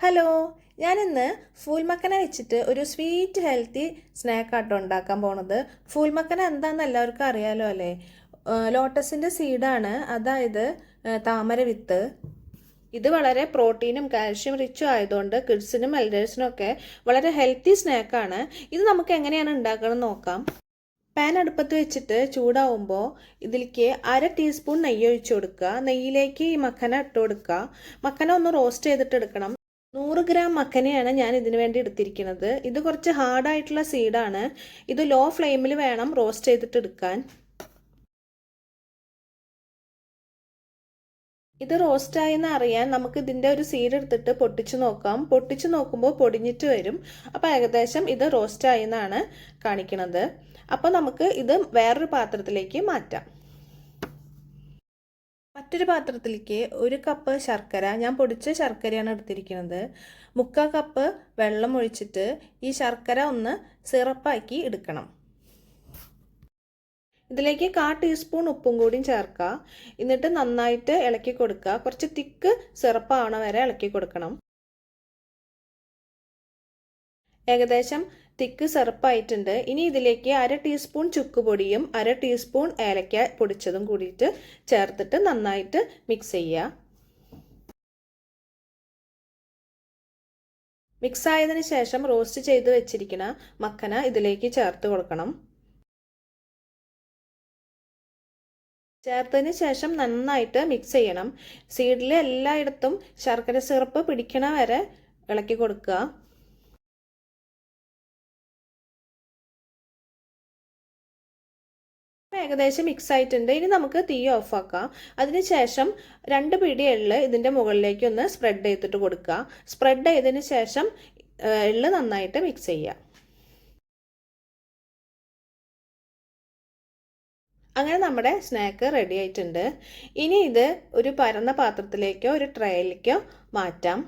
Hello, ഞാനിന്ന് ഫൂൽ മക്കന വെച്ചിട്ട് ഒരു സ്വീറ്റ് ഹെൽത്തി സ്നാക്കാട്ടോ ഉണ്ടാക്കാൻ പോണത്. ഫൂൽ മക്കന എന്താണെന്ന് എല്ലാവർക്കും അറിയാലോ അല്ലേ? ലോട്ടസിൻ്റെ സീഡാണ്, അതായത് താമര വിത്ത്. ഇത് വളരെ പ്രോട്ടീനും കാൽഷ്യം റിച്ചും ആയതുകൊണ്ട് കിഡ്സിനും എൽഡേഴ്സിനും ഒക്കെ വളരെ ഹെൽത്തി സ്നാക്കാണ്. ഇത് നമുക്ക് എങ്ങനെയാണ് ഉണ്ടാക്കണം നോക്കാം. പാൻ അടുപ്പത്ത് വെച്ചിട്ട് ചൂടാവുമ്പോൾ ഇതിലേക്ക് 1/2 ടീസ്പൂൺ നെയ്യ് ഒഴിച്ചു കൊടുക്കുക. നെയ്യിലേക്ക് ഈ മക്കന ഇട്ട് കൊടുക്കുക. മക്കന ഒന്ന് റോസ്റ്റ് ചെയ്തിട്ട് എടുക്കണം. 100 ഗ്രാം മക്കനയാണ് ഞാൻ ഇതിനു വേണ്ടി എടുത്തിരിക്കുന്നത്. ഇത് കുറച്ച് ഹാർഡായിട്ടുള്ള സീഡാണ്. ഇത് ലോ ഫ്ലെയിമിൽ വേണം റോസ്റ്റ് ചെയ്തിട്ട് എടുക്കാൻ. ഇത് റോസ്റ്റായെന്ന് അറിയാൻ നമുക്ക് ഇതിൻ്റെ ഒരു സീഡ് എടുത്തിട്ട് പൊട്ടിച്ച് നോക്കാം. പൊട്ടിച്ച് നോക്കുമ്പോൾ പൊടിഞ്ഞിട്ട് വരും. അപ്പോൾ ഏകദേശം ഇത് റോസ്റ്റായി എന്നാണ് കാണിക്കുന്നത്. അപ്പോൾ നമുക്ക് ഇത് വേറൊരു പാത്രത്തിലേക്ക് മാറ്റാം. മറ്റൊരു പാത്രത്തിലേക്ക് 1 കപ്പ് ശർക്കര, ഞാൻ പൊടിച്ച ശർക്കരയാണ് എടുത്തിരിക്കുന്നത്. 3/4 കപ്പ് വെള്ളം ഒഴിച്ചിട്ട് ഈ ശർക്കര ഒന്ന് സിറപ്പാക്കി എടുക്കണം. ഇതിലേക്ക് 1/4 ടീസ്പൂൺ ഉപ്പും കൂടിയും ചേർക്കുക. എന്നിട്ട് നന്നായിട്ട് ഇളക്കി കൊടുക്കുക. കുറച്ച് തിക്ക് സിറപ്പാവണ വരെ ഇളക്കി കൊടുക്കണം. ഏകദേശം തിക്ക് സിറപ്പായിട്ടുണ്ട്. ഇനി ഇതിലേക്ക് 1/2 ടീസ്പൂൺ ചുക്കുപൊടിയും 1/2 ടീസ്പൂൺ ഏലക്ക പൊടിച്ചതും കൂടിയിട്ട് ചേർത്തിട്ട് നന്നായിട്ട് മിക്സ് ചെയ്യുക. മിക്സ് ആയതിനു ശേഷം റോസ്റ്റ് ചെയ്ത് വെച്ചിരിക്കുന്ന മക്കന ഇതിലേക്ക് ചേർത്ത് കൊടുക്കണം. ചേർത്തതിന് ശേഷം നന്നായിട്ട് മിക്സ് ചെയ്യണം. സീഡിൽ എല്ലായിടത്തും ശർക്കര സിറപ്പ് പിടിക്കണ വരെ ഇളക്കി കൊടുക്കുക. ഏകദേശം മിക്സ് ആയിട്ടുണ്ട്. ഇനി നമുക്ക് തീ ഓഫാക്കാം. അതിനുശേഷം 2 പിടി എള്ള് ഇതിൻ്റെ മുകളിലേക്ക് ഒന്ന് സ്പ്രെഡ് ചെയ്തിട്ട് കൊടുക്കുക. സ്പ്രെഡ് ചെയ്തതിന് ശേഷം എള്ള് നന്നായിട്ട് മിക്സ് ചെയ്യുക. അങ്ങനെ നമ്മുടെ സ്നാക്ക് റെഡി ആയിട്ടുണ്ട്. ഇനി ഇത് ഒരു പരന്ന പാത്രത്തിലേക്കോ ഒരു ട്രേയിലേക്കോ മാറ്റാം.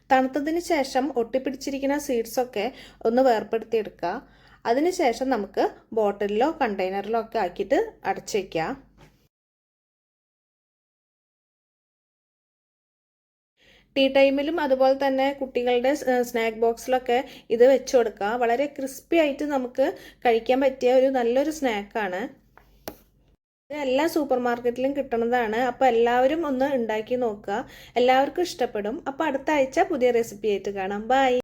തണുത്തതിന് ശേഷം ഒട്ടിപ്പിടിച്ചിരിക്കുന്ന സീഡ്സൊക്കെ ഒന്ന് വേർപ്പെടുത്തിയെടുക്കുക. അതിനുശേഷം നമുക്ക് ബോട്ടിലിലോ കണ്ടെയ്നറിലോ ഒക്കെ ആക്കിയിട്ട് അടച്ചു വയ്ക്കുക. ടീ ടൈമിലും അതുപോലെ തന്നെ കുട്ടികളുടെ സ്നാക്ക് ബോക്സിലൊക്കെ ഇത് വെച്ച് കൊടുക്കുക. വളരെ ക്രിസ്പി ആയിട്ട് നമുക്ക് കഴിക്കാൻ പറ്റിയ ഒരു നല്ലൊരു സ്നാക്കാണ്. ഇത് എല്ലാ സൂപ്പർ മാർക്കറ്റിലും കിട്ടുന്നതാണ്. അപ്പോൾ എല്ലാവരും ഒന്ന് ഉണ്ടാക്കി നോക്കുക. എല്ലാവർക്കും ഇഷ്ടപ്പെടും. അപ്പോൾ അടുത്ത ആഴ്ച പുതിയ റെസിപ്പി ആയിട്ട് കാണാം. ബൈ.